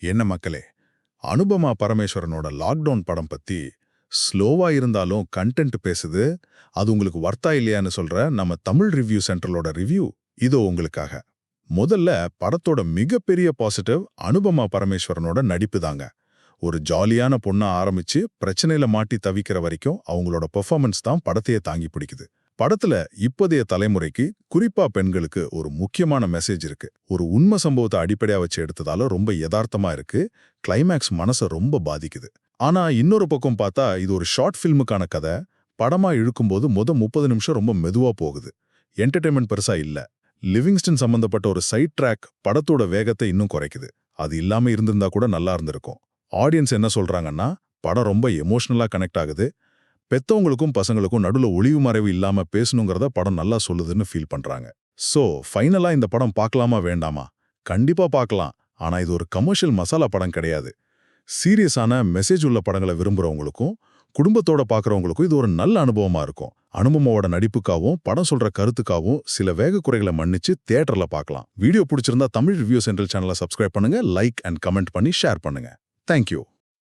என்ன மக்களே, அனுபமா பரமேஸ்வரனோட லாக்டவுன் படம் பத்தி ஸ்லோவா இருந்தாலும் கண்டென்ட் பேசுது. அது உங்களுக்கு வர்த்தா இல்லையான்னு சொல்ற நம்ம தமிழ் ரிவ்யூ சென்டரோட ரிவ்யூ இதோ உங்களுக்காக. முதல்ல படத்தோட மிகப்பெரிய பாசிட்டிவ் அனுபமா பரமேஸ்வரனோட நடிப்பு தாங்க. ஒரு ஜாலியான பொண்ணா ஆரம்பிச்சு பிரச்சனையில மாட்டி தவிக்கிற வரைக்கும் அவங்களோட பெர்ஃபார்மன்ஸ் தான் படத்தையே தாங்கி பிடிக்குது. படத்துல இப்போதைய தலைமுறைக்கு, குறிப்பா பெண்களுக்கு ஒரு முக்கியமான மெசேஜ் இருக்கு. ஒரு உண்மை சம்பவத்தை அடிப்படையா வச்சு எடுத்ததால ரொம்ப யதார்த்தமா இருக்கு. கிளைமேக்ஸ் மனசை ரொம்ப பாதிக்குது. ஆனா இன்னொரு பக்கம் பார்த்தா இது ஒரு ஷார்ட் ஃபில்முக்கான கதை. படமா இழுக்கும்போது 30 நிமிஷம் ரொம்ப மெதுவா போகுது. என்டர்டைன்மெண்ட் பெருசா இல்ல. லிவிங்ஸ்டன் சம்பந்தப்பட்ட ஒரு சைட் ட்ராக் படத்தோட வேகத்தை இன்னும் குறைக்குது. அது இல்லாம இருந்திருந்தா கூட நல்லா இருந்திருக்கும். ஆடியன்ஸ் என்ன சொல்றாங்கன்னா, படம் ரொம்ப எமோஷனலா கனெக்ட் ஆகுது. பெத்தவங்களுக்கும் பசங்களுக்கும் நடுவுல ஒளிவு மறைவு இல்லாம பேசணுங்கிறத படம் நல்லா சொல்லுதுன்னு ஃபீல் பண்றாங்க. சோ ஃபைனலா இந்த படம் பார்க்கலாமா வேண்டாமா? கண்டிப்பா பார்க்கலாம். ஆனா இது ஒரு கமர்ஷியல் மசாலா படம் கிடையாது. சீரியஸான மெசேஜ் உள்ள படங்களை விரும்புறவங்களுக்கும் குடும்பத்தோட பார்க்கறவங்களுக்கும் இது ஒரு நல்ல அனுபவமா இருக்கும். அனுபவமோட நடிப்புக்காகவும் படம் சொல்ற கருத்துக்காகவும் சில வேக குறைகளை மன்னிச்சு தியேட்டர்ல பார்க்கலாம். வீடியோ பிடிச்சிருந்தா தமிழ் ரிவ்யூ சென்ட்ரல் சேனலை சப்ஸ்கிரைப் பண்ணுங்க, லைக் அண்ட் கமெண்ட் பண்ணி ஷேர் பண்ணுங்க. தேங்க்யூ.